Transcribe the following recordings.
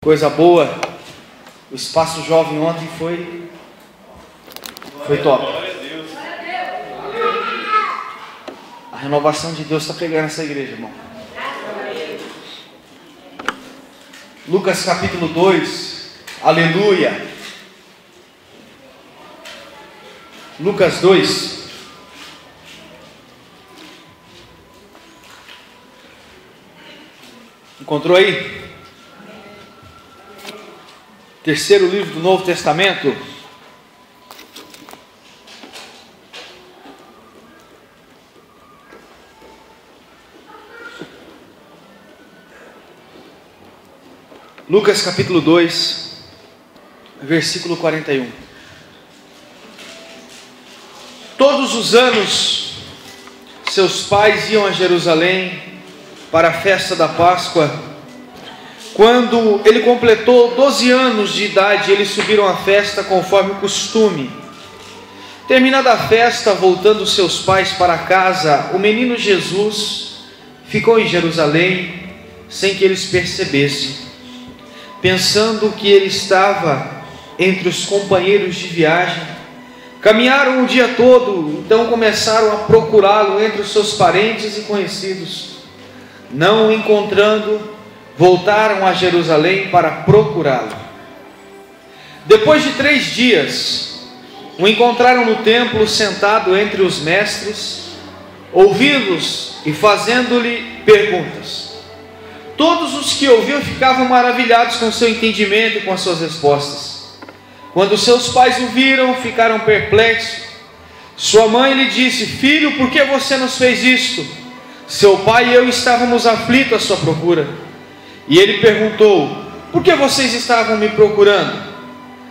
Coisa boa. O espaço jovem ontem foi top. A renovação de Deus está pegando essa igreja, irmão. Lucas capítulo 2. Aleluia. Lucas 2. Encontrou aí? Terceiro livro do Novo Testamento. Lucas capítulo 2, versículo 41. Todos os anos, seus pais iam a Jerusalém para a festa da Páscoa. Quando ele completou 12 anos de idade, eles subiram à festa conforme o costume. Terminada a festa, voltando seus pais para casa, o menino Jesus ficou em Jerusalém sem que eles percebessem. Pensando que ele estava entre os companheiros de viagem, caminharam o dia todo, então começaram a procurá-lo entre os seus parentes e conhecidos. Não o encontrando, voltaram a Jerusalém para procurá-lo. Depois de 3 dias, o encontraram no templo sentado entre os mestres, ouvindo-os e fazendo-lhe perguntas. Todos os que ouviam ficavam maravilhados com seu entendimento e com as suas respostas. Quando seus pais o viram, ficaram perplexos. Sua mãe lhe disse: filho, por que você nos fez isto? Seu pai e eu estávamos aflitos à sua procura. E ele perguntou: por que vocês estavam me procurando?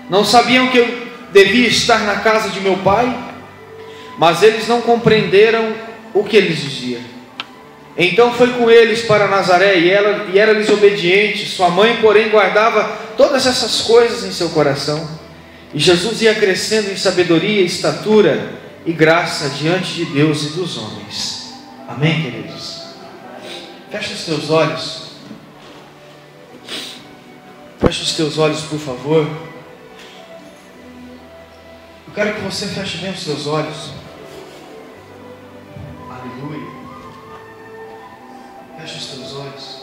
Não sabiam que eu devia estar na casa de meu pai? Mas eles não compreenderam o que ele dizia. Então foi com eles para Nazaré, e era-lhes obediente. Sua mãe, porém, guardava todas essas coisas em seu coração. E Jesus ia crescendo em sabedoria, estatura e graça diante de Deus e dos homens. Amém, queridos? Feche os teus olhos. Feche os teus olhos, por favor. Eu quero que você feche bem os seus olhos. Aleluia. Feche os teus olhos.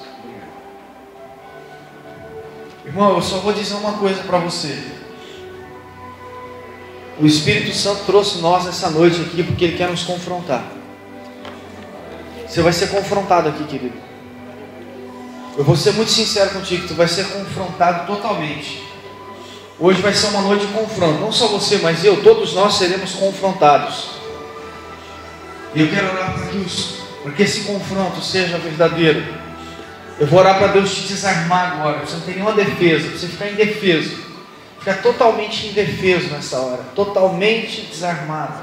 Irmão, eu só vou dizer uma coisa para você. O Espírito Santo trouxe nós essa noite aqui porque Ele quer nos confrontar. Você vai ser confrontado aqui, querido. Eu vou ser muito sincero contigo, tu vai ser confrontado totalmente. Hoje vai ser uma noite de confronto. Não só você, mas eu, todos nós seremos confrontados. E eu quero orar para que esse confronto seja verdadeiro. Eu vou orar para Deus te desarmar agora. Você não tem nenhuma defesa, você ficar indefeso. Ficar totalmente indefeso nessa hora. Totalmente desarmado.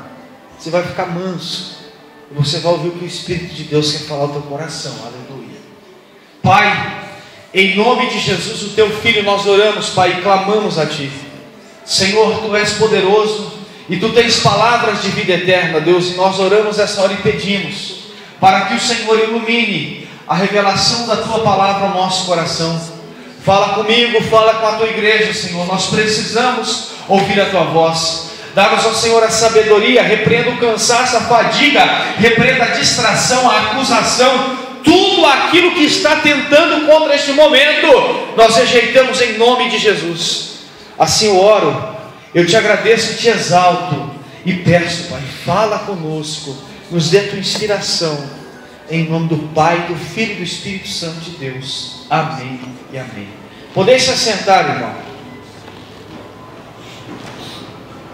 Você vai ficar manso. E você vai ouvir o que o Espírito de Deus quer falar ao teu coração. Aleluia. Pai, em nome de Jesus, o teu Filho, nós oramos, Pai, e clamamos a Ti. Senhor, Tu és poderoso e Tu tens palavras de vida eterna, Deus, e nós oramos essa hora e pedimos para que o Senhor ilumine a revelação da Tua palavra ao nosso coração. Fala comigo, fala com a Tua igreja, Senhor. Nós precisamos ouvir a Tua voz. Dá-nos, ó Senhor, a sabedoria. Repreenda o cansaço, a fadiga. Repreenda a distração, a acusação. Tudo aquilo que está tentando contra este momento, nós rejeitamos em nome de Jesus. Assim eu oro. Eu te agradeço e te exalto. E peço, Pai, fala conosco. Nos dê a Tua inspiração. Em nome do Pai, do Filho e do Espírito Santo de Deus. Amém e amém. Podeis se assentar, irmão.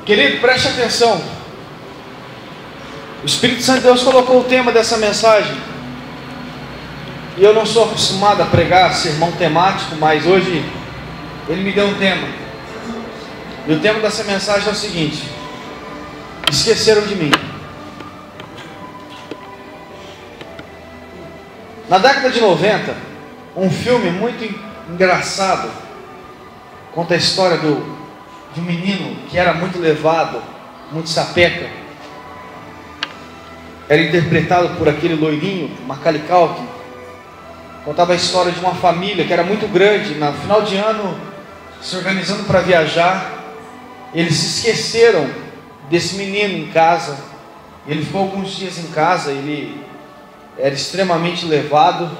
Querido, preste atenção. O Espírito Santo de Deus colocou o tema dessa mensagem. E eu não sou acostumado a pregar sermão temático, mas hoje Ele me deu um tema. E o tema dessa mensagem é o seguinte: esqueceram de mim. Na década de 90, um filme muito engraçado conta a história de um menino que era muito levado, muito sapeca. Era interpretado por aquele loirinho, Macaulay Culkin. contava a história de uma família que era muito grande. No final de ano, se organizando para viajar, eles se esqueceram desse menino em casa. Ele ficou alguns dias em casa, ele era extremamente levado,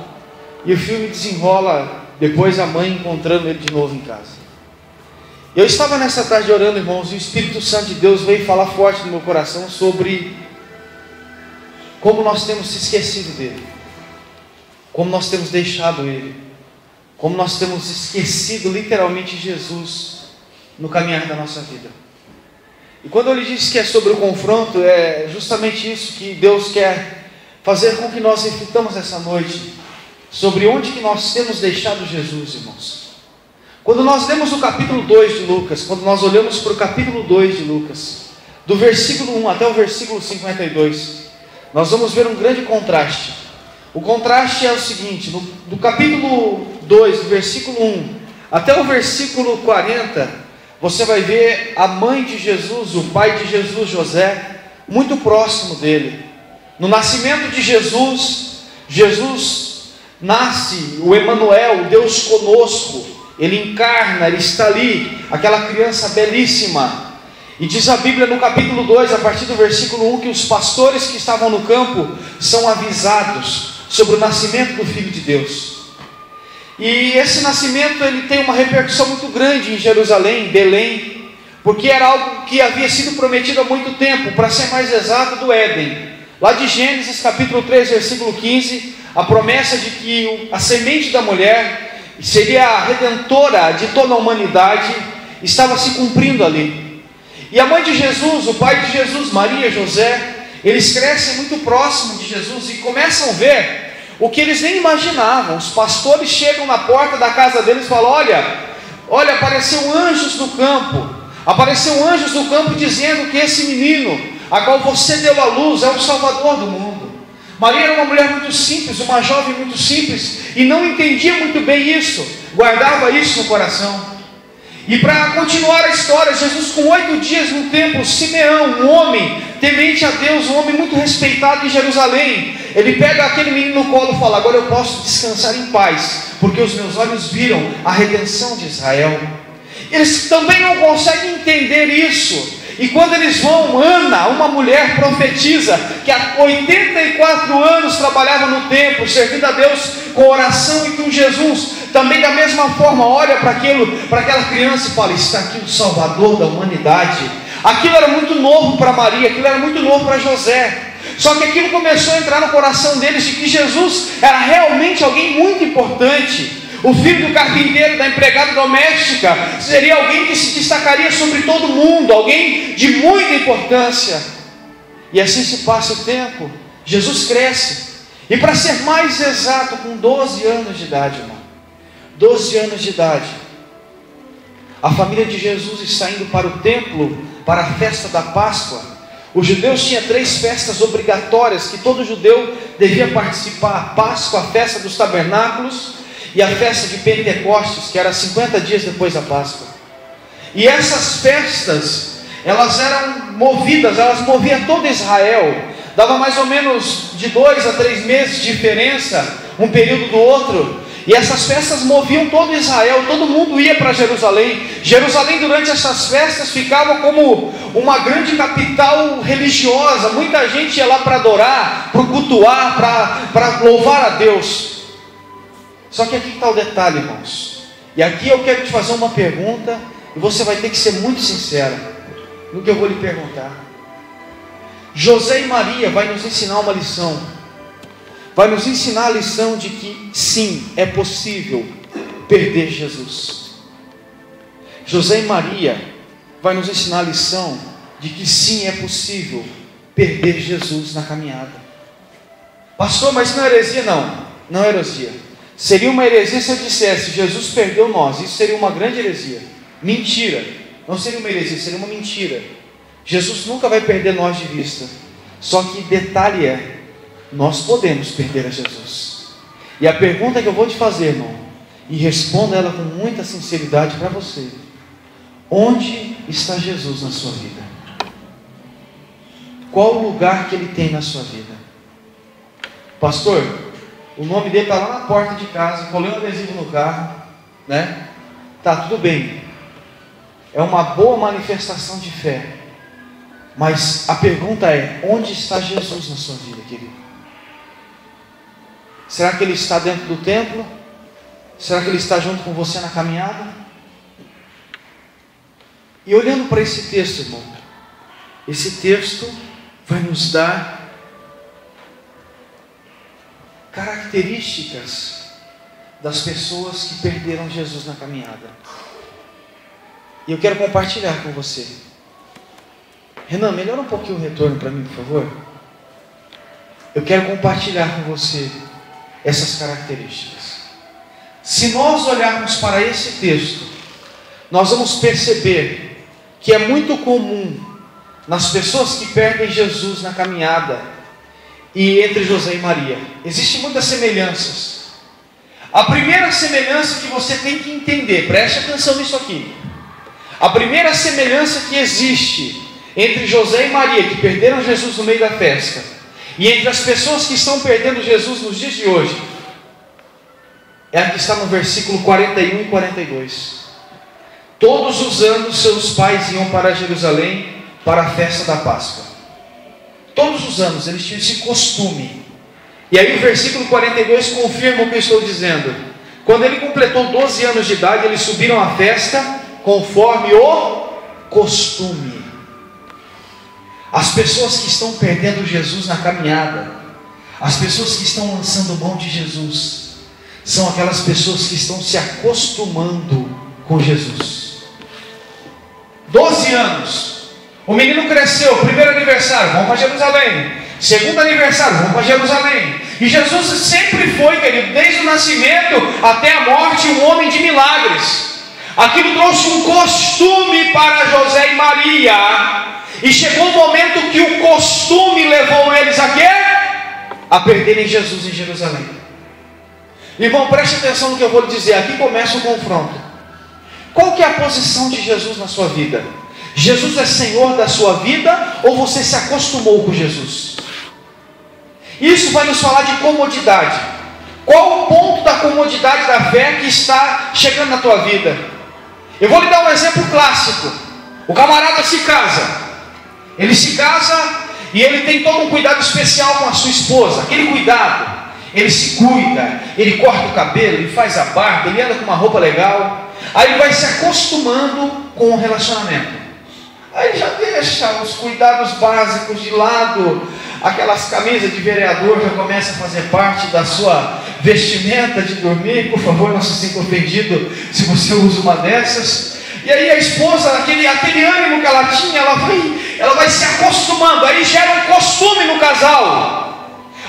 e o filme desenrola depois a mãe encontrando ele de novo em casa. Eu estava nessa tarde orando, irmãos, e o Espírito Santo de Deus veio falar forte no meu coração sobre como nós temos se esquecido dele, como nós temos deixado ele, como nós temos esquecido literalmente Jesus no caminhar da nossa vida. E quando eu lhe disse que é sobre o confronto, é justamente isso que Deus quer fazer com que nós reflitamos essa noite, sobre onde que nós temos deixado Jesus, irmãos. Quando nós lemos o capítulo 2 de Lucas, quando nós olhamos para o capítulo 2 de Lucas, do versículo 1 até o versículo 52, nós vamos ver um grande contraste. O contraste é o seguinte: do capítulo 2, do versículo 1 até o versículo 40, você vai ver a mãe de Jesus, o pai de Jesus, José, muito próximo dele. No nascimento de Jesus, Jesus nasce, o Emanuel, o Deus conosco. Ele encarna, ele está ali, aquela criança belíssima. E diz a Bíblia no capítulo 2, a partir do versículo 1, que os pastores que estavam no campo são avisados sobre o nascimento do Filho de Deus. E esse nascimento ele tem uma repercussão muito grande em Jerusalém, em Belém, porque era algo que havia sido prometido há muito tempo, para ser mais exato, do Éden. Lá de Gênesis capítulo 3, versículo 15, a promessa de que a semente da mulher seria a redentora de toda a humanidade, estava se cumprindo ali. E a mãe de Jesus, o pai de Jesus, Maria, José, eles crescem muito próximo de Jesus e começam a ver o que eles nem imaginavam. Os pastores chegam na porta da casa deles e falam: olha, apareceu anjos no campo dizendo que esse menino, a qual você deu à luz, é o Salvador do mundo. Maria era uma mulher muito simples, uma jovem muito simples, e não entendia muito bem isso, guardava isso no coração. E para continuar a história, Jesus com 8 dias no templo, Simeão, um homem temente a Deus, um homem muito respeitado em Jerusalém, ele pega aquele menino no colo e fala: agora eu posso descansar em paz, porque os meus olhos viram a redenção de Israel. Eles também não conseguem entender isso. E quando eles vão, Ana, uma mulher profetiza, que há 84 anos trabalhava no templo, servindo a Deus com oração e com Jesus, também da mesma forma olha para aquela criança e fala: está aqui o Salvador da humanidade. Aquilo era muito novo para Maria, aquilo era muito novo para José. Só que aquilo começou a entrar no coração deles, de que Jesus era realmente alguém muito importante. O filho do carpinteiro, da empregada doméstica, seria alguém que se destacaria sobre todo mundo, alguém de muita importância. E assim se passa o tempo, Jesus cresce, e para ser mais exato, com 12 anos de idade, irmão, 12 anos de idade, a família de Jesus está indo para o templo, para a festa da Páscoa. Os judeus tinham 3 festas obrigatórias, que todo judeu devia participar: a Páscoa, a festa dos tabernáculos, e a festa de Pentecostes, que era 50 dias depois da Páscoa. E essas festas, elas eram movidas, elas moviam todo Israel. Dava mais ou menos de 2 a 3 meses de diferença, um período do outro. E essas festas moviam todo Israel, todo mundo ia para Jerusalém. Jerusalém, durante essas festas, ficava como uma grande capital religiosa. Muita gente ia lá para adorar, para cultuar, para louvar a Deus. Só que aqui está o detalhe, irmãos. E aqui eu quero te fazer uma pergunta, e você vai ter que ser muito sincero no que eu vou lhe perguntar. José e Maria vai nos ensinar uma lição. Vai nos ensinar a lição de que sim, é possível perder Jesus. José e Maria vai nos ensinar a lição de que sim, é possível perder Jesus na caminhada. Pastor, mas não é heresia? Não é heresia. Seria uma heresia se eu dissesse: Jesus perdeu nós. Isso seria uma grande heresia. Mentira. Não seria uma heresia, seria uma mentira. Jesus nunca vai perder nós de vista. Só que detalhe é: nós podemos perder a Jesus. E a pergunta que eu vou te fazer, irmão, e responda ela com muita sinceridade para você: onde está Jesus na sua vida? Qual o lugar que Ele tem na sua vida? Pastor, o nome dele está lá na porta de casa, colei um adesivo no carro, né? Tá tudo bem. É uma boa manifestação de fé. Mas a pergunta é: onde está Jesus na sua vida, querido? Será que Ele está dentro do templo? Será que Ele está junto com você na caminhada? E olhando para esse texto, irmão, esse texto vai nos dar características das pessoas que perderam Jesus na caminhada. E eu quero compartilhar com você. Renan, melhora um pouquinho o retorno para mim, por favor. Eu quero compartilhar com você essas características. Se nós olharmos para esse texto, nós vamos perceber que é muito comum nas pessoas que perdem Jesus na caminhada e entre José e Maria. Existem muitas semelhanças. A primeira semelhança que você tem que entender, preste atenção nisso aqui. A primeira semelhança que existe entre José e Maria, que perderam Jesus no meio da festa, e entre as pessoas que estão perdendo Jesus nos dias de hoje, é a que está no versículo 41 e 42. Todos os anos seus pais iam para Jerusalém para a festa da Páscoa. Todos os anos eles tinham esse costume. E aí o versículo 42 confirma o que eu estou dizendo. Quando ele completou 12 anos de idade, eles subiram à festa conforme o costume. As pessoas que estão perdendo Jesus na caminhada, as pessoas que estão lançando mão de Jesus, são aquelas pessoas que estão se acostumando com Jesus. 12 anos, o menino cresceu, primeiro aniversário, vamos para Jerusalém. Segundo aniversário, vamos para Jerusalém. E Jesus sempre foi, querido, desde o nascimento até a morte, um homem de milagres. Aquilo trouxe um costume para José e Maria. E chegou um momento que o costume levou eles a quê? A perderem Jesus em Jerusalém. Irmão, preste atenção no que eu vou lhe dizer. Aqui começa o confronto. Qual que é a posição de Jesus na sua vida? Jesus é Senhor da sua vida ou você se acostumou com Jesus? Isso vai nos falar de comodidade. Qual o ponto da comodidade da fé que está chegando na tua vida? Eu vou lhe dar um exemplo clássico. O camarada se casa. Ele se casa e ele tem todo um cuidado especial com a sua esposa. Aquele cuidado. Ele se cuida, ele corta o cabelo, ele faz a barba, ele anda com uma roupa legal. Aí ele vai se acostumando com o relacionamento. Aí ele já deixa os cuidados básicos de lado. Aquelas camisas de vereador já começam a fazer parte da sua vestimenta de dormir. Por favor, não se sinta ofendido se você usa uma dessas. E aí a esposa, aquele ânimo que ela tinha, ela vai se acostumando. Aí gera um costume no casal.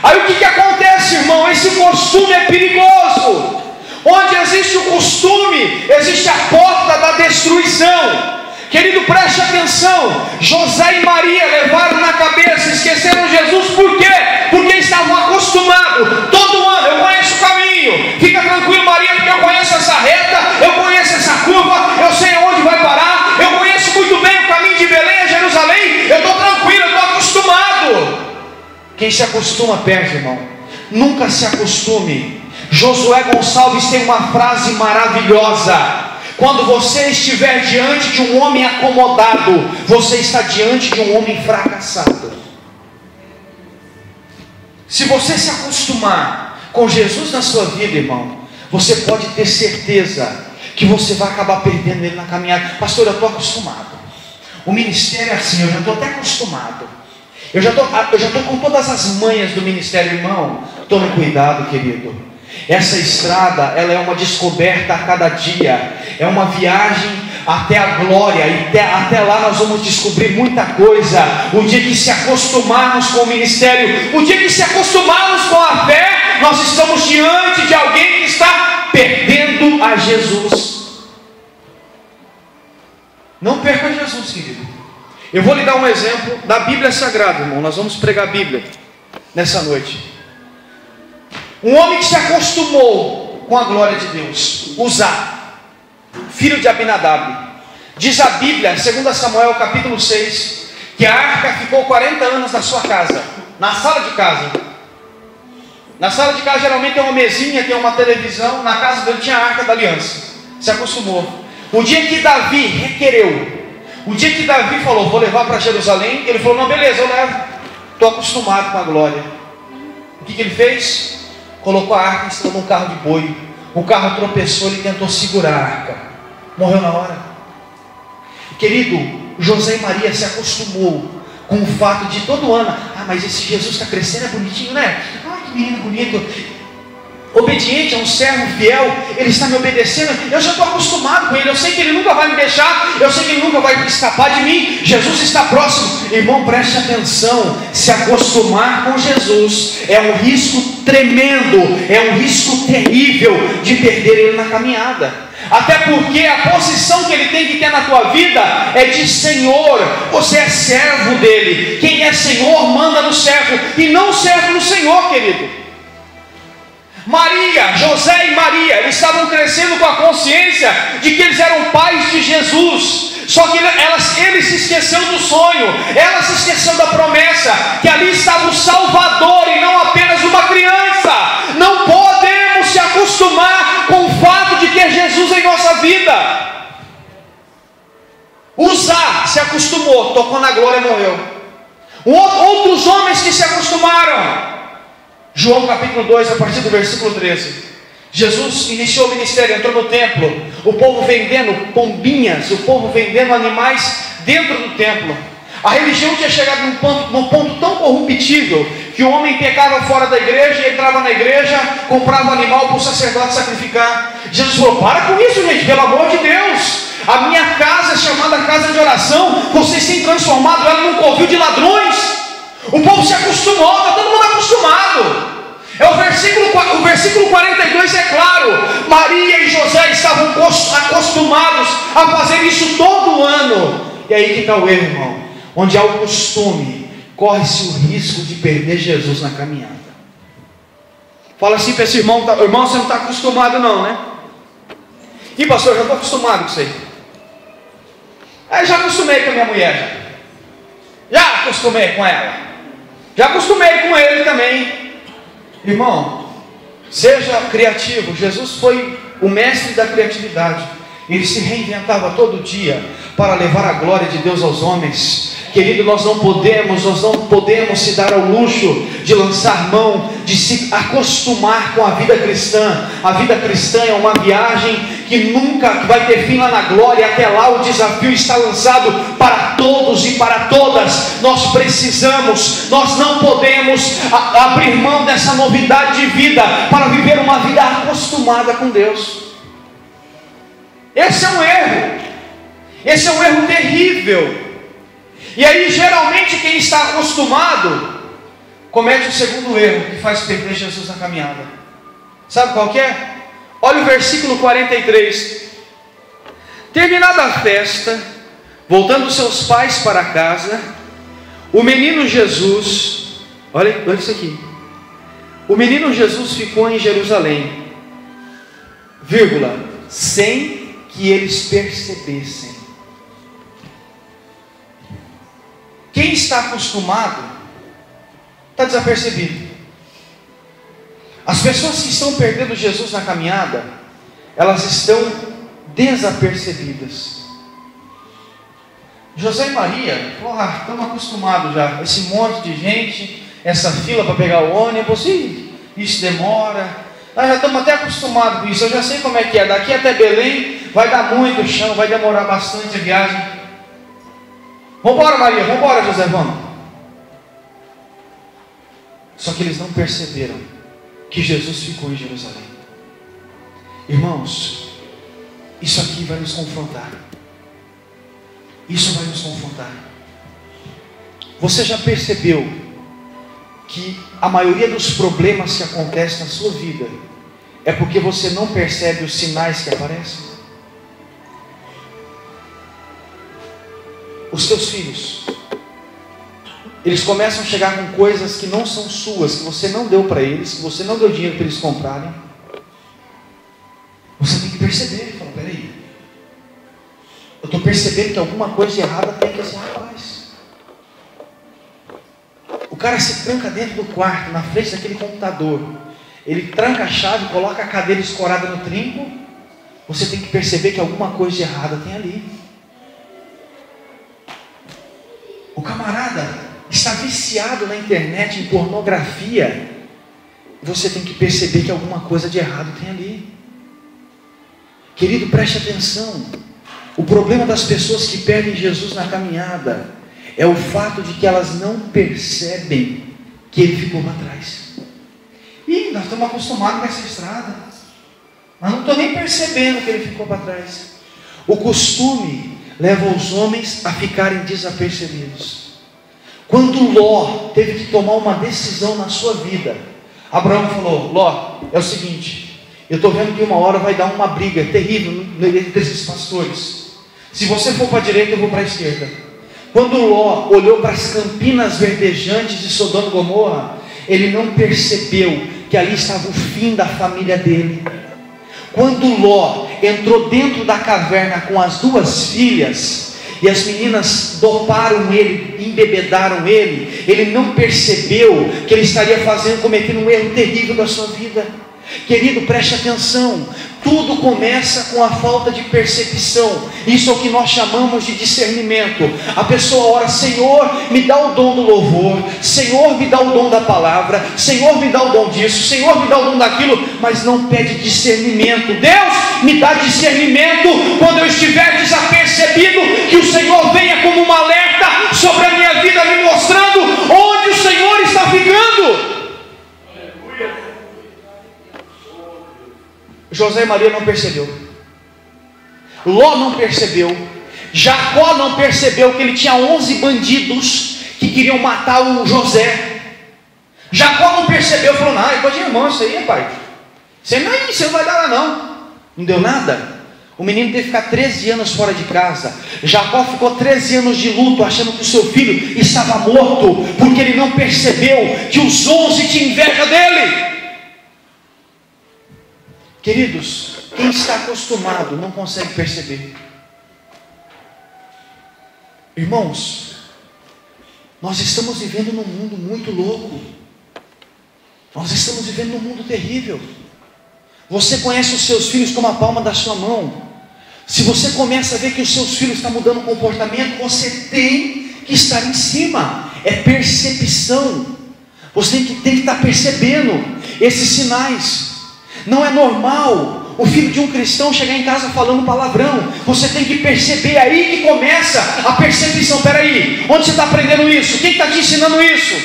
Aí o que acontece, irmão? Esse costume é perigoso. Onde existe o costume, existe a porta da destruição. Querido, preste atenção. José e Maria levaram na cabeça, esqueceram Jesus. Por quê? Porque estavam acostumados. Todo ano, eu conheço o caminho. Fica tranquilo, Maria, porque eu conheço essa reta, eu conheço essa curva, eu sei onde vai parar, eu conheço muito bem o caminho de Belém a Jerusalém. Eu estou tranquilo, eu estou acostumado. Quem se acostuma perde, irmão. Nunca se acostume. Josué Gonçalves tem uma frase maravilhosa: quando você estiver diante de um homem acomodado, você está diante de um homem fracassado. Se você se acostumar com Jesus na sua vida, irmão, você pode ter certeza que você vai acabar perdendo ele na caminhada. Pastor, eu estou acostumado. O ministério é assim, eu já estou até acostumado. Eu já estou com todas as manhas do ministério, irmão. Tome cuidado, querido. Essa estrada, ela é uma descoberta a cada dia. É uma viagem até a glória. E até lá nós vamos descobrir muita coisa. O dia que se acostumarmos com o ministério, o dia que se acostumarmos com a fé, nós estamos diante de alguém que está perdendo a Jesus. Não perca Jesus, querido. Eu vou lhe dar um exemplo da Bíblia Sagrada, irmão. Nós vamos pregar a Bíblia nessa noite. Um homem que se acostumou com a glória de Deus, Uzá, filho de Abinadab. Diz a Bíblia, 2 Samuel capítulo 6, que a arca ficou 40 anos na sua casa, na sala de casa. Na sala de casa geralmente tem uma mesinha, tem uma televisão. Na casa dele tinha a Arca da Aliança. Se acostumou. O dia que Davi requereu, o dia que Davi falou, vou levar para Jerusalém, ele falou, não, beleza, eu levo. Estou acostumado com a glória. O que ele fez? Colocou a arca em cima de um carro de boi. O carro tropeçou, ele tentou segurar a arca. Morreu na hora. Querido, José e Maria se acostumou com o fato de todo ano, mas esse Jesus está crescendo, é bonitinho, né? Que menino bonito. Obediente, é um servo fiel, ele está me obedecendo, eu já estou acostumado com ele, eu sei que ele nunca vai me deixar, eu sei que ele nunca vai escapar de mim, Jesus está próximo. Irmão, preste atenção, se acostumar com Jesus é um risco tremendo, é um risco terrível de perder ele na caminhada, até porque a posição que ele tem que ter na tua vida é de Senhor. Você é servo dele, quem é Senhor manda no servo, e não serve no Senhor, querido. Maria, José e Maria, eles estavam crescendo com a consciência de que eles eram pais de Jesus. Só que ele se esqueceu do sonho, ela se esqueceu da promessa, que ali estava o Salvador e não apenas uma criança. Não podemos se acostumar com o fato de ter Jesus em nossa vida. Uzá se acostumou, tocou na glória e morreu. Outros homens que se acostumaram. João capítulo 2, a partir do versículo 13. Jesus iniciou o ministério, entrou no templo, o povo vendendo pombinhas, o povo vendendo animais dentro do templo. A religião tinha chegado num ponto tão corruptível, que o homem pecava fora da igreja, entrava na igreja, comprava animal para o sacerdote sacrificar. Jesus falou, para com isso, gente, pelo amor de Deus. A minha casa é chamada casa de oração, vocês têm transformado ela num covil de ladrões. O povo se acostumou, está todo mundo acostumado. O versículo 42 é claro. Maria e José estavam acostumados a fazer isso todo ano. E aí que está o erro, irmão. Onde há o costume, corre-se o risco de perder Jesus na caminhada. Fala assim para esse irmão, irmão, você não está acostumado não, né? E pastor, eu já estou acostumado com isso aí. Já acostumei com a minha mulher. Já acostumei com ela. Já acostumei com ele também. Irmão, seja criativo. Jesus foi o mestre da criatividade. Ele se reinventava todo dia para levar a glória de Deus aos homens. Querido, nós não podemos se dar ao luxo de lançar mão, de se acostumar com a vida cristã. A vida cristã é uma viagem que nunca vai ter fim lá na glória. Até lá o desafio está lançado para todos e para todas. Nós não podemos abrir mão dessa novidade de vida para viver uma vida acostumada com Deus. Esse é um erro. Esse é um erro terrível. E aí geralmente quem está acostumado comete o segundo erro, que faz perder Jesus na caminhada. Sabe qual que é? Olha o versículo 43. Terminada a festa, voltando seus pais para casa, o menino Jesus, olha isso aqui, o menino Jesus ficou em Jerusalém, sem que eles percebessem. Quem está acostumado está desapercebido. As pessoas que estão perdendo Jesus na caminhada, elas estão desapercebidas. José e Maria, estamos acostumados já. Esse monte de gente, essa fila para pegar o ônibus, isso demora. Nós já estamos até acostumados com isso. Eu já sei como é que é. Daqui até Belém vai dar muito chão, vai demorar bastante a viagem. Vamos embora, Maria, vamos embora, José, vamos. Só que eles não perceberam que Jesus ficou em Jerusalém. Irmãos, isso aqui vai nos confrontar. Isso vai nos confrontar. Você já percebeu que a maioria dos problemas que acontecem na sua vida é porque você não percebe os sinais que aparecem? Os teus filhos, eles começam a chegar com coisas que não são suas, que você não deu para eles, que você não deu dinheiro para eles comprarem. Você tem que perceber e falar, peraí, eu estou percebendo que alguma coisa de errada tem com esse rapaz. O cara se tranca dentro do quarto, na frente daquele computador. Ele tranca a chave, coloca a cadeira escorada no trinco. Você tem que perceber que alguma coisa de errada tem ali. O camarada está viciado na internet, em pornografia. Você tem que perceber que alguma coisa de errado tem ali. Querido, preste atenção. O problema das pessoas que perdem Jesus na caminhada é o fato de que elas não percebem que Ele ficou lá atrás. Ih, nós estamos acostumados com essa estrada, mas não estou nem percebendo que Ele ficou para trás. O costume leva os homens a ficarem desapercebidos. Quando Ló teve que tomar uma decisão na sua vida, Abraão falou: Ló, é o seguinte, eu estou vendo que uma hora vai dar uma briga terrível entre esses pastores. Se você for para a direita, eu vou para a esquerda. Quando Ló olhou para as campinas verdejantes de Sodoma e Gomorra, ele não percebeu que ali estava o fim da família dele. Quando Ló entrou dentro da caverna com as duas filhas, e as meninas doparam ele, embebedaram ele, ele não percebeu que ele estaria cometendo um erro terrível da sua vida. Querido, preste atenção. Tudo começa com a falta de percepção. Isso é o que nós chamamos de discernimento. A pessoa ora: Senhor, me dá o dom do louvor, Senhor, me dá o dom da palavra, Senhor, me dá o dom disso, Senhor, me dá o dom daquilo, mas não pede discernimento. Deus, me dá discernimento quando eu estiver desapercebido, que o Senhor venha como uma alerta sobre a minha vida, me mostrando onde o Senhor está ficando. José e Maria não percebeu, Ló não percebeu, Jacó não percebeu que ele tinha 11 bandidos que queriam matar o José. Jacó não percebeu, falou: não, é coisa de irmão isso aí, pai, você não vai dar lá não. Não deu nada. O menino teve que ficar 13 anos fora de casa. Jacó ficou 13 anos de luto, achando que o seu filho estava morto, porque ele não percebeu que os 11 tinham inveja dele. Queridos, quem está acostumado não consegue perceber. Irmãos, nós estamos vivendo num mundo muito louco. Nós estamos vivendo num mundo terrível. Você conhece os seus filhos como a palma da sua mão. Se você começa a ver que os seus filhos estão mudando o comportamento, você tem que estar em cima. É percepção. Você tem que estar percebendo esses sinais. Não é normal o filho de um cristão chegar em casa falando palavrão. Você tem que perceber, aí que começa a percepção. Peraí, onde você está aprendendo isso? Quem está te ensinando isso?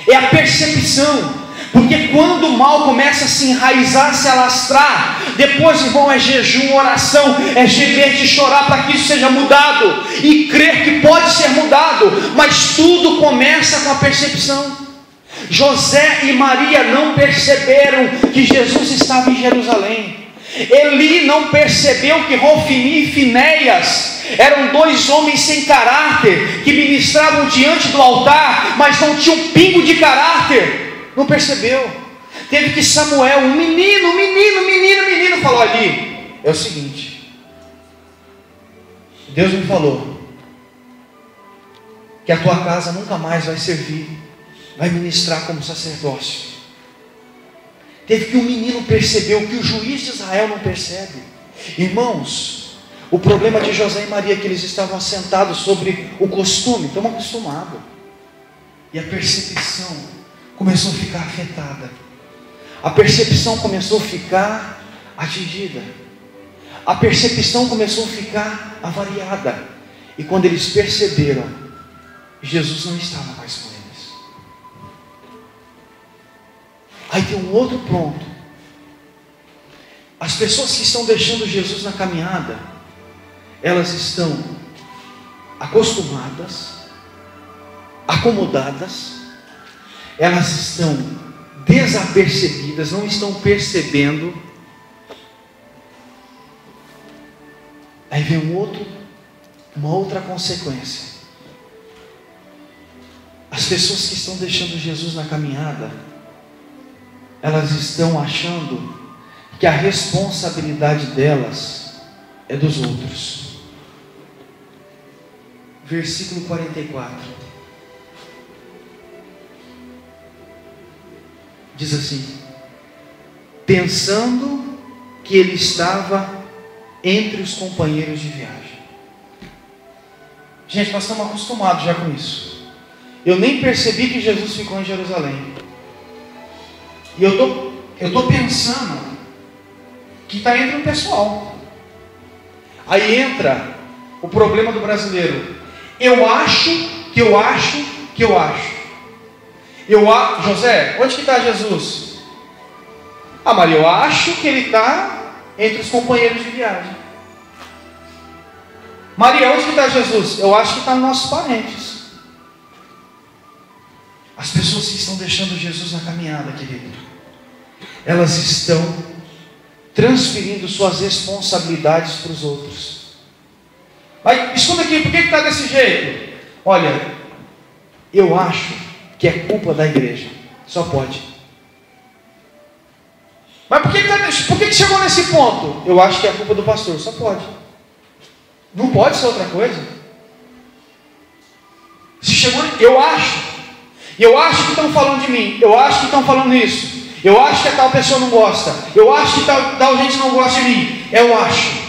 É a percepção. Porque quando o mal começa a se enraizar, se alastrar, depois, irmão, é jejum, oração, é gemer de chorar para que isso seja mudado, e crer que pode ser mudado. Mas tudo começa com a percepção. José e Maria não perceberam que Jesus estava em Jerusalém. Eli não percebeu que Rofini e Finéias eram dois homens sem caráter, que ministravam diante do altar, mas não tinham um pingo de caráter. Não percebeu. Teve que Samuel, um menino, falou ali: é o seguinte, Deus me falou que a tua casa nunca mais vai servir, vai ministrar como sacerdócio. Teve que um menino perceber o que o juiz de Israel não percebe. Irmãos, o problema de José e Maria é que eles estavam assentados sobre o costume, estão acostumados, e a percepção começou a ficar afetada. A percepção começou a ficar atingida. A percepção começou a ficar avariada. E quando eles perceberam, Jesus não estava mais com eles. Aí tem um outro ponto. As pessoas que estão deixando Jesus na caminhada, elas estão acostumadas, acomodadas, elas estão desapercebidas, não estão percebendo. Aí vem uma outra consequência. As pessoas que estão deixando Jesus na caminhada, elas estão achando que a responsabilidade delas é dos outros. Versículo 44. diz assim: pensando que ele estava entre os companheiros de viagem. Gente, nós estamos acostumados já com isso. Eu nem percebi que Jesus ficou em Jerusalém. E eu estou pensando que está entre o pessoal. Aí entra o problema do brasileiro. Eu acho. José, onde que está Jesus? Ah, Maria, eu acho que ele está entre os companheiros de viagem. Maria, onde que está Jesus? Eu acho que está nos nossos parentes. As pessoas que estão deixando Jesus na caminhada, querido, elas estão transferindo suas responsabilidades para os outros. Mas escuta aqui, por que está desse jeito? Olha, eu acho que é culpa da igreja. Só pode. Mas por que chegou nesse ponto? Eu acho que é culpa do pastor. Só pode. Não pode ser outra coisa. Se chegou, eu acho. E eu acho que estão falando de mim. Eu acho que estão falando isso. Eu acho que a tal pessoa não gosta. Eu acho que tal gente não gosta de mim. Eu acho.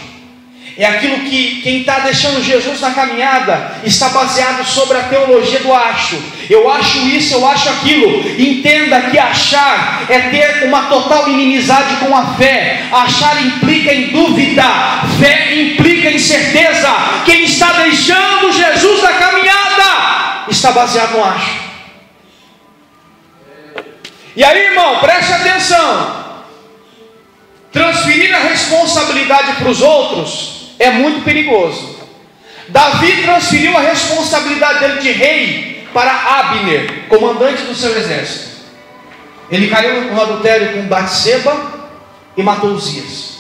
É aquilo que quem está deixando Jesus na caminhada está baseado sobre a teologia do acho. Eu acho isso, eu acho aquilo. Entenda que achar é ter uma total inimizade com a fé. Achar implica em dúvida, fé implica em certeza. Quem está deixando Jesus na caminhada está baseado no acho. E aí, irmão, preste atenção. Transferir a responsabilidade para os outros é muito perigoso. Davi transferiu a responsabilidade dele de rei para Abner, comandante do seu exército. Ele caiu no adultério com Batseba e matou Uzias.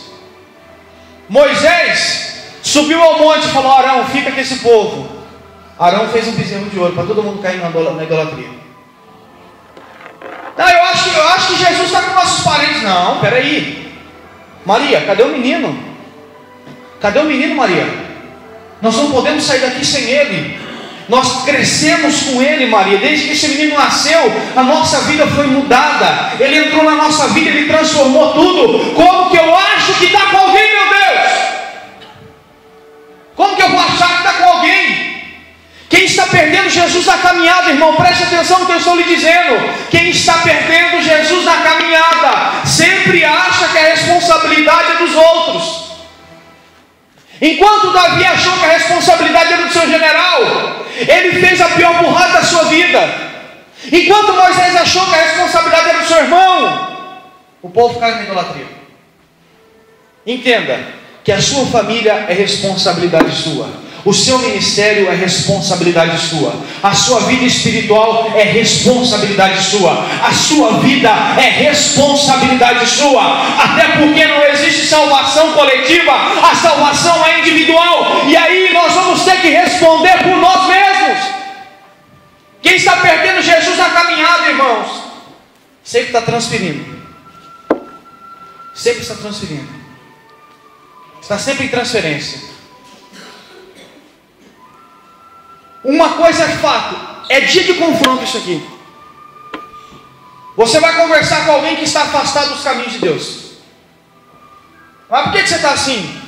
Moisés subiu ao monte e falou: Arão, fica com esse povo. Arão fez um bezerro de ouro para todo mundo cair na idolatria. Não, eu acho que Jesus está com nossos parentes. Não, peraí. Maria, cadê o menino? Cadê o menino, Maria? Nós não podemos sair daqui sem ele. Nós crescemos com ele, Maria. Desde que esse menino nasceu, a nossa vida foi mudada. Ele entrou na nossa vida, ele transformou tudo. Como que eu acho que está com alguém, meu Deus? Como que eu vou achar que está com alguém? Quem está perdendo Jesus na caminhada, irmão, preste atenção no que eu estou lhe dizendo. Quem está perdendo Jesus na caminhada sempre acha que a responsabilidade é dos outros. Enquanto Davi achou que a responsabilidade era do seu general, ele fez a pior burrada da sua vida. Enquanto Moisés achou que a responsabilidade era do seu irmão, o povo caiu na idolatria. Entenda que a sua família é responsabilidade sua. O seu ministério é responsabilidade sua. A sua vida espiritual é responsabilidade sua. A sua vida é responsabilidade sua. Até porque não existe salvação coletiva. A salvação é individual. E aí nós vamos ter que responder por nós mesmos. Quem está perdendo Jesus na caminhada, irmãos, sempre está transferindo. Sempre está transferindo. Está sempre em transferência. Uma coisa é fato, é dia de confronto isso aqui. Você vai conversar com alguém que está afastado dos caminhos de Deus. Mas por que você está assim?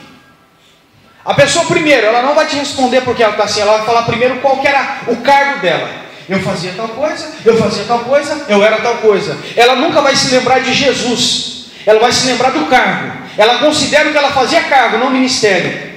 A pessoa primeiro, ela não vai te responder porque ela está assim. Ela vai falar primeiro qual que era o cargo dela. Eu fazia tal coisa, eu era tal coisa. Ela nunca vai se lembrar de Jesus. Ela vai se lembrar do cargo. Ela considera que ela fazia cargo, não ministério.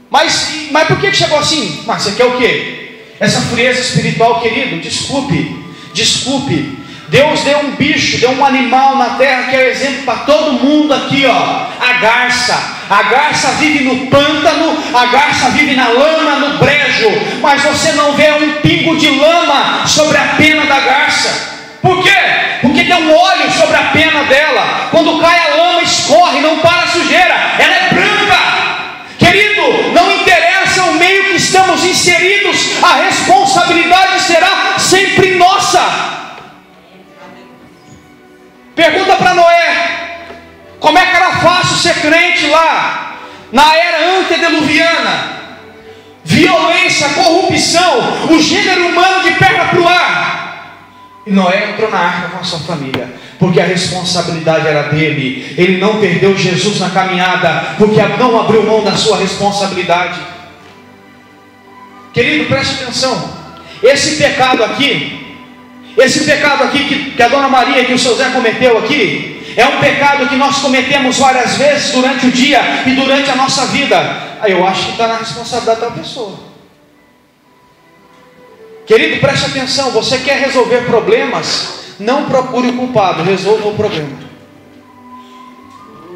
Mas por que chegou assim? Mas você quer o quê? Essa frieza espiritual, querido, desculpe. Deus deu um bicho, deu um animal na terra que é exemplo para todo mundo aqui, ó. A garça. A garça vive no pântano, a garça vive na lama, no brejo. Mas você não vê um pingo de lama sobre a pena da garça. Por quê? Porque tem um óleo sobre a pena dela. Quando cai a lama, escorre, não para a sujeira. Ela é branca. Querido, não interessa o meio que estamos inseridos, a responsabilidade será sempre nossa. Pergunta para Noé, como é que era fácil ser crente lá, na era antediluviana? Violência, corrupção, o gênero humano de perna para o ar. E Noé entrou na arca com a sua família, porque a responsabilidade era dele. Ele não perdeu Jesus na caminhada, porque não abriu mão da sua responsabilidade. Querido, preste atenção. Esse pecado aqui que a dona Maria e que o seu Zé cometeu aqui, é um pecado que nós cometemos várias vezes durante o dia e durante a nossa vida. Aí eu acho que está na responsabilidade da pessoa. Querido, preste atenção. Você quer resolver problemas? Não procure o culpado, resolva o problema.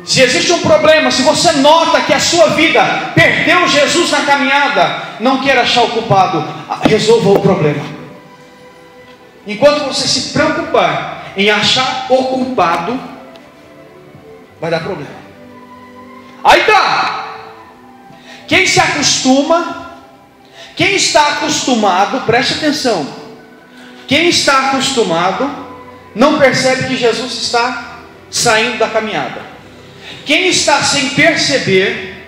Se existe um problema, se você nota que a sua vida perdeu Jesus na caminhada, não queira achar o culpado, resolva o problema. Enquanto você se preocupar em achar o culpado, vai dar problema. Aí tá. Quem se acostuma, quem está acostumado, preste atenção. Quem está acostumado não percebe que Jesus está saindo da caminhada. Quem está sem perceber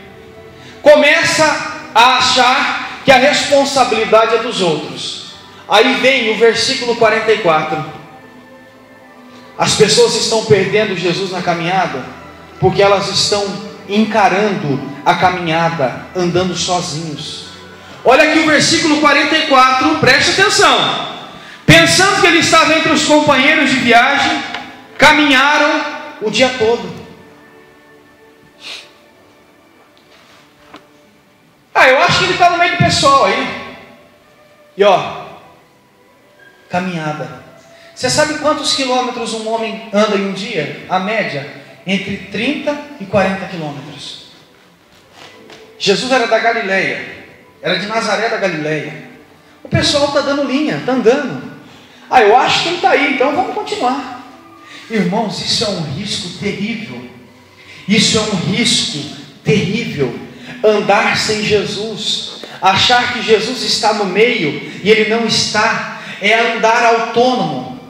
começa a achar que a responsabilidade é dos outros. Aí vem o versículo 44. As pessoas estão perdendo Jesus na caminhada porque elas estão encarando a caminhada, andando sozinhos. Olha aqui o versículo 44, preste atenção. Pensando que ele estava entre os companheiros de viagem, caminharam o dia todo. Eu acho que ele está no meio do pessoal aí. E caminhada. Você sabe quantos quilômetros um homem anda em um dia? A média, entre 30 e 40 quilômetros. Jesus era da Galileia, era de Nazaré da Galileia. O pessoal está dando linha, está andando. Eu acho que ele está aí, então vamos continuar. Irmãos, isso é um risco terrível. Isso é um risco terrível. Andar sem Jesus, achar que Jesus está no meio e ele não está, é andar autônomo.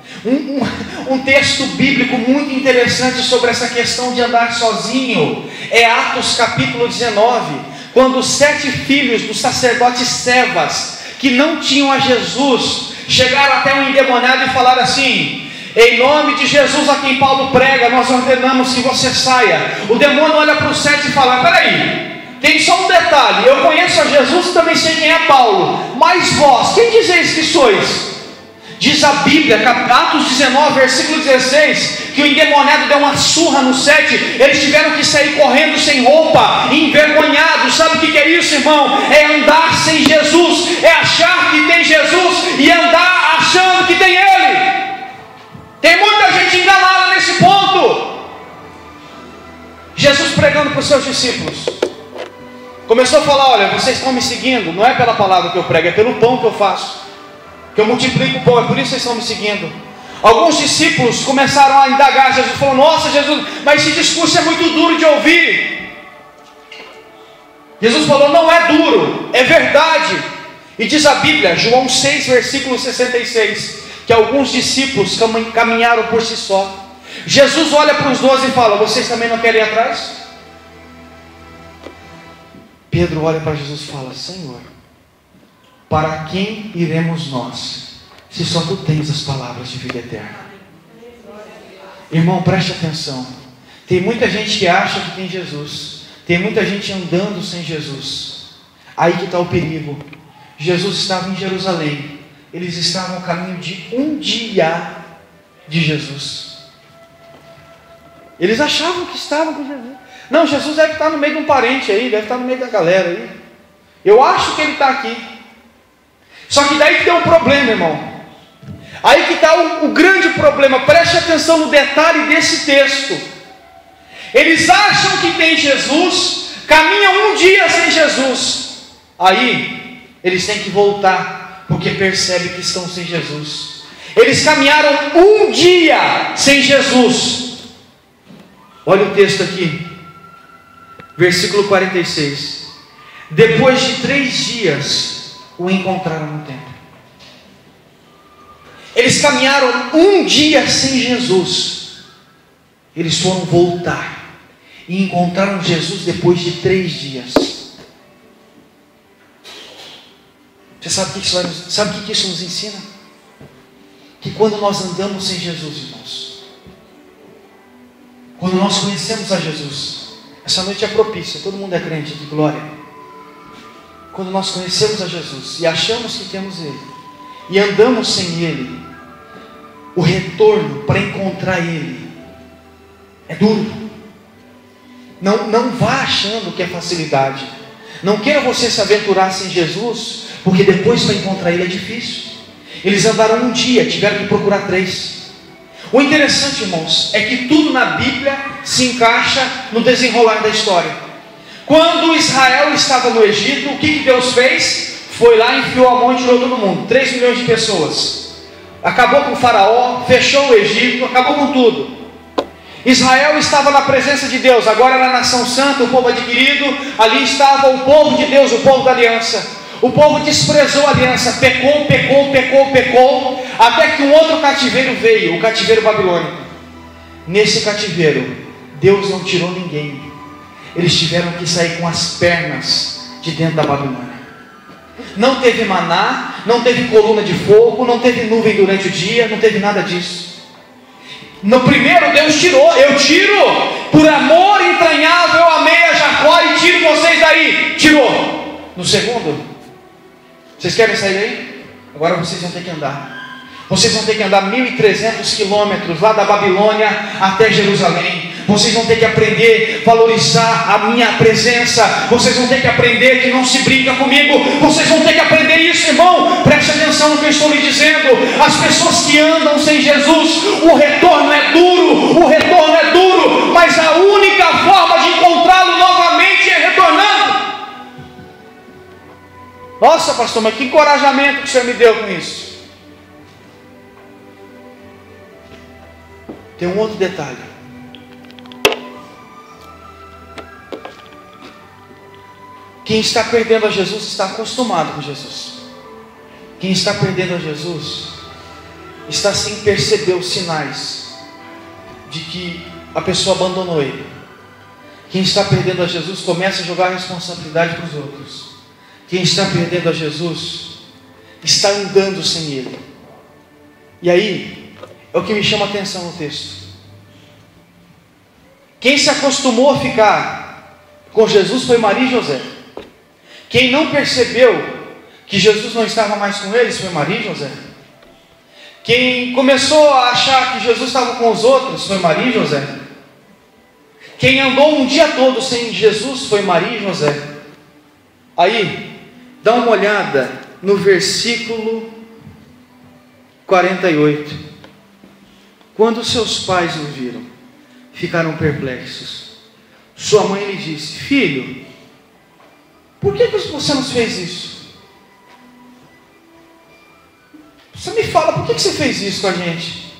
Um texto bíblico muito interessante sobre essa questão de andar sozinho é Atos capítulo 19, quando os 7 filhos do sacerdote Cefas, que não tinham a Jesus, chegaram até um endemoniado e falaram assim: em nome de Jesus a quem Paulo prega, nós ordenamos que você saia. O demônio olha para os 7 e fala: peraí, tem só um detalhe, eu conheço a Jesus e também sei quem é Paulo, mas vós, quem dizeis que sois? Diz a Bíblia, Atos 19, versículo 16, que o endemoniado deu uma surra no 7, eles tiveram que sair correndo sem roupa, envergonhados. Sabe o que é isso, irmão? É andar sem Jesus, é achar que tem Jesus e andar achando que tem Ele. Tem muita gente enganada nesse ponto. Jesus pregando para os seus discípulos, começou a falar: olha, vocês estão me seguindo, não é pela palavra que eu prego, é pelo pão que eu faço, que eu multiplico o pão, é por isso que vocês estão me seguindo. Alguns discípulos começaram a indagar Jesus, falou: nossa Jesus, mas esse discurso é muito duro de ouvir. Jesus falou: não é duro, é verdade. E diz a Bíblia, João 6, versículo 66, que alguns discípulos caminharam por si só. Jesus olha para os 12 e fala: vocês também não querem ir atrás? Pedro olha para Jesus e fala: Senhor, para quem iremos nós, se só tu tens as palavras de vida eterna? Irmão, preste atenção. Tem muita gente que acha que tem Jesus, tem muita gente andando sem Jesus. Aí que está o perigo. Jesus estava em Jerusalém, eles estavam ao caminho de um dia de Jesus. Eles achavam que estavam com Jesus. Não, Jesus deve estar no meio de um parente aí, deve estar no meio da galera aí. Eu acho que ele está aqui. Só que daí que tem um problema, irmão. Aí que está o grande problema. Preste atenção no detalhe desse texto. Eles acham que tem Jesus, caminham um dia sem Jesus. Aí eles têm que voltar, porque percebem que estão sem Jesus. Eles caminharam um dia sem Jesus. Olha o texto aqui, versículo 46. Depois de 3 dias o encontraram no templo. Eles caminharam um dia sem Jesus. Eles foram voltar e encontraram Jesus depois de 3 dias. Você sabe o que isso nos ensina? que quando nós andamos sem Jesus, irmãos, quando nós conhecemos a Jesus, essa noite é propícia, todo mundo é crente de glória. Quando nós conhecemos a Jesus e achamos que temos Ele, e andamos sem Ele, o retorno para encontrar Ele é duro. Não vá achando que é facilidade. Não queira você se aventurar sem Jesus, porque depois para encontrar Ele é difícil. Eles andaram um dia, tiveram que procurar 3. O interessante, irmãos, é que tudo na Bíblia se encaixa no desenrolar da história. Quando Israel estava no Egito, o que Deus fez? Foi lá, enfiou a mão e tirou todo mundo, 3 milhões de pessoas. Acabou com o faraó, fechou o Egito, acabou com tudo. Israel estava na presença de Deus, agora era a nação santa, o povo adquirido. Ali estava o povo de Deus, o povo da aliança. O povo desprezou a aliança, pecou, até que um outro cativeiro veio, o cativeiro babilônico. Nesse cativeiro, Deus não tirou ninguém. Eles tiveram que sair com as pernas de dentro da Babilônia. Não teve maná, não teve coluna de fogo, não teve nuvem durante o dia, não teve nada disso. No primeiro Deus tirou, eu tiro, por amor entranhável eu amei a Jacó e tiro vocês daí, tirou. No segundo, vocês querem sair daí? Agora vocês vão ter que andar. Vocês vão ter que andar 1.300 quilômetros lá da Babilônia até Jerusalém. Vocês vão ter que aprender a valorizar a minha presença. Vocês vão ter que aprender que não se brinca comigo. Vocês vão ter que aprender isso, irmão. Preste atenção no que eu estou lhe dizendo. As pessoas que andam sem Jesus, o retorno é duro, mas a única forma de encontrá-lo novamente é retornando. Nossa, pastor, mas que encorajamento que o Senhor me deu com isso. Tem um outro detalhe. Quem está perdendo a Jesus está acostumado com Jesus. Quem está perdendo a Jesus está sem perceber os sinais de que a pessoa abandonou Ele. Quem está perdendo a Jesus começa a jogar a responsabilidade para os outros. Quem está perdendo a Jesus está andando sem Ele. E aí é o que me chama a atenção no texto. Quem se acostumou a ficar com Jesus foi Maria e José. Quem não percebeu que Jesus não estava mais com eles foi Maria e José. Quem começou a achar que Jesus estava com os outros foi Maria e José. Quem andou um dia todo sem Jesus foi Maria e José. Aí, dá uma olhada no versículo 48. Quando seus pais o viram, ficaram perplexos. Sua mãe lhe disse: filho, por que você nos fez isso? Você me fala, por que você fez isso com a gente?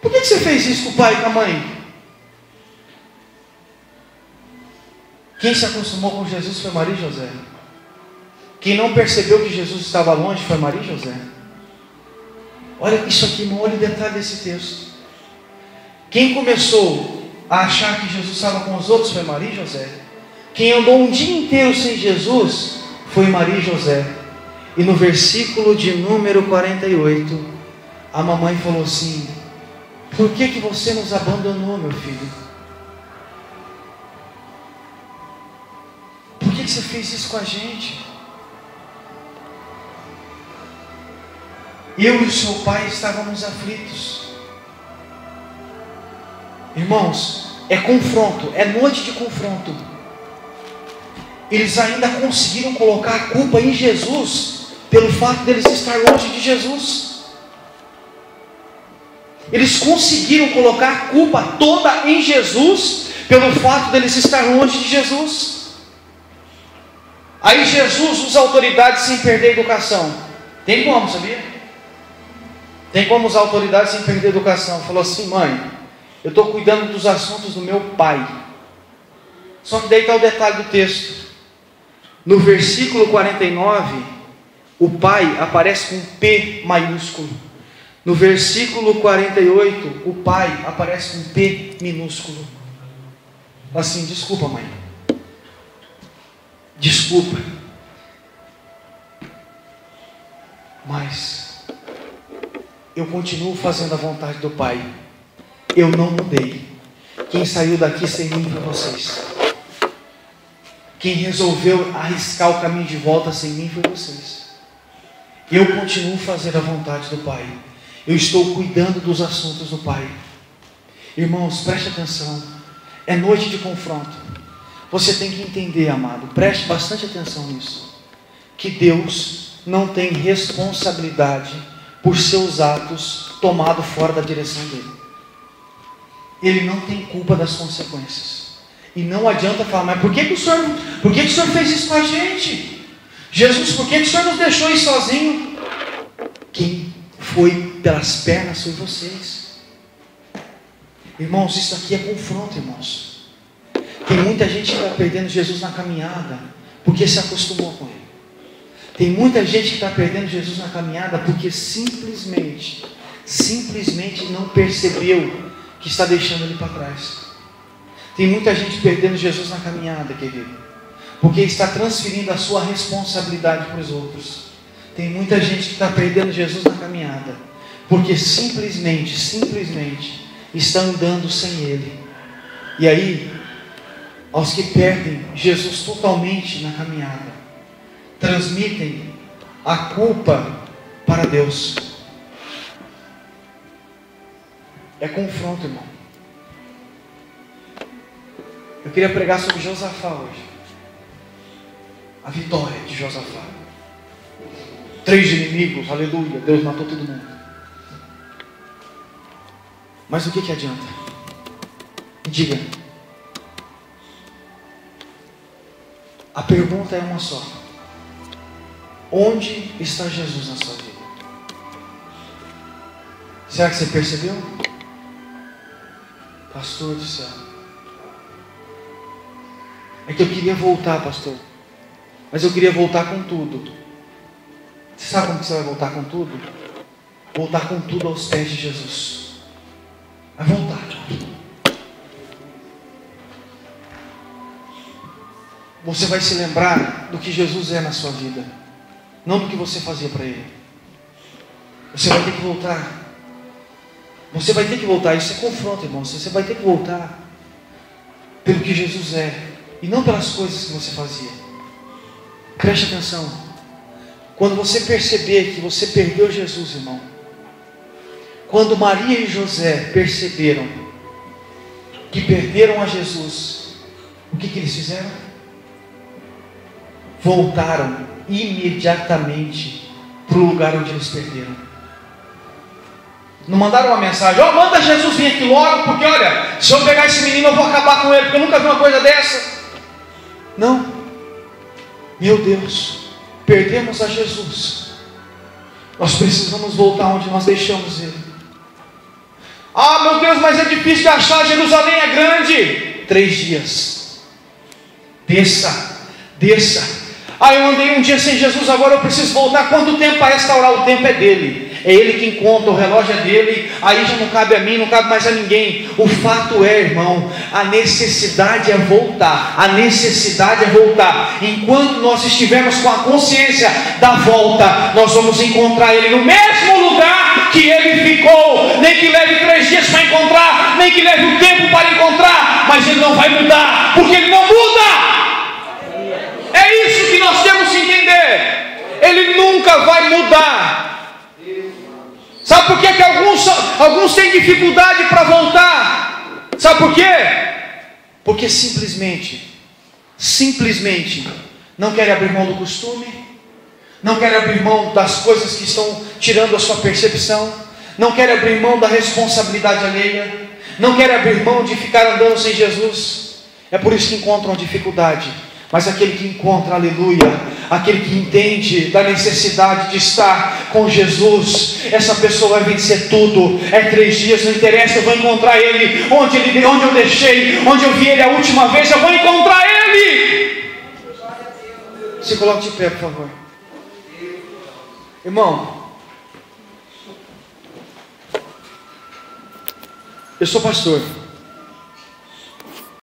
Por que você fez isso com o pai e com a mãe? Quem se acostumou com Jesus foi Maria e José. Quem não percebeu que Jesus estava longe foi Maria e José. Olha isso aqui, irmão, olha o detalhe desse texto. Quem começou a achar que Jesus estava com os outros foi Maria e José. Quem andou um dia inteiro sem Jesus foi Maria e José. E no versículo de número 48, a mamãe falou assim: por que você nos abandonou, meu filho? Por que você fez isso com a gente? Eu e o seu pai estávamos aflitos. Irmãos, é confronto, é noite de confronto. Eles ainda conseguiram colocar a culpa em Jesus, pelo fato deles estar longe de Jesus. Eles conseguiram colocar a culpa toda em Jesus, pelo fato deles estar longe de Jesus. Aí Jesus usa a autoridade sem perder a educação. Tem como, sabia? Tem como usar a autoridade sem perder a educação. Falou assim: mãe, eu estou cuidando dos assuntos do meu pai. Só que daí está o detalhe do texto. No versículo 49, o pai aparece com P maiúsculo. No versículo 48, o pai aparece com P minúsculo. Assim: desculpa, mãe. Desculpa. mas eu continuo fazendo a vontade do Pai. Eu não mudei. Quem saiu daqui sem mim foi vocês. Quem resolveu arriscar o caminho de volta sem mim foi vocês. Eu continuo fazendo a vontade do Pai. Eu estou cuidando dos assuntos do Pai. Irmãos, preste atenção. É noite de confronto. Você tem que entender, amado, preste bastante atenção nisso, que Deus não tem responsabilidade por seus atos tomados fora da direção dele. Ele não tem culpa das consequências. E não adianta falar, mas por que o Senhor fez isso com a gente? Jesus, por que o Senhor nos deixou ir sozinho? Quem foi pelas pernas foi vocês. Irmãos, isso aqui é confronto, irmãos. Tem muita gente que está perdendo Jesus na caminhada porque se acostumou com ele. Tem muita gente que está perdendo Jesus na caminhada porque simplesmente não percebeu que está deixando ele para trás. Tem muita gente perdendo Jesus na caminhada, querido, porque está transferindo a sua responsabilidade para os outros. Tem muita gente que está perdendo Jesus na caminhada porque simplesmente está andando sem ele. E aí, aos que perdem Jesus totalmente na caminhada, transmitem a culpa para Deus. É confronto, irmão. Eu queria pregar sobre Josafá hoje. A vitória de Josafá. 3 inimigos, aleluia, Deus matou todo mundo. Mas o que adianta? Diga. A pergunta é uma só. Onde está Jesus na sua vida? Será que você percebeu? Pastor do céu. É que eu queria voltar, pastor. Mas eu queria voltar com tudo. Você sabe como que você vai voltar com tudo? Voltar com tudo aos pés de Jesus. Vai voltar. Você vai se lembrar do que Jesus é na sua vida, não do que você fazia para Ele. Você vai ter que voltar. Você vai ter que voltar. Isso é confronto, irmão. Você vai ter que voltar pelo que Jesus é e não pelas coisas que você fazia. Preste atenção. Quando você perceber que você perdeu Jesus, irmão, quando Maria e José perceberam que perderam a Jesus, o que eles fizeram? Voltaram imediatamente para o lugar onde eles perderam. Não mandaram uma mensagem: ó, manda Jesus vir aqui logo, porque olha, se eu pegar esse menino eu vou acabar com ele, porque eu nunca vi uma coisa dessa. Não. Meu Deus, perdemos a Jesus. Nós precisamos voltar onde nós deixamos ele. Ah, meu Deus, mas é difícil de achar, Jerusalém é grande. 3 dias. Desça. Ah, eu andei um dia sem Jesus, agora eu preciso voltar. Quanto tempo para restaurar? O tempo é dele. É ele que encontra, o relógio é dele. Aí já não cabe a mim, não cabe mais a ninguém. O fato é, irmão, a necessidade é voltar. A necessidade é voltar. Enquanto nós estivermos com a consciência da volta, nós vamos encontrar ele no mesmo lugar que ele ficou. Nem que leve 3 dias para encontrar, nem que leve um tempo para encontrar, mas ele não vai mudar, porque ele não muda. É isso que nós temos que entender. Ele nunca vai mudar. Sabe por que alguns têm dificuldade para voltar? Sabe por quê? Porque simplesmente não querem abrir mão do costume, não querem abrir mão das coisas que estão tirando a sua percepção, não querem abrir mão da responsabilidade alheia, não querem abrir mão de ficar andando sem Jesus. É por isso que encontram dificuldade. Mas aquele que encontra, aleluia, aquele que entende da necessidade de estar com Jesus, essa pessoa vai vencer tudo. É 3 dias, não interessa, eu vou encontrar ele. Onde eu deixei, onde eu vi ele a última vez, eu vou encontrar ele. Se coloque de pé, por favor. Irmão, eu sou pastor.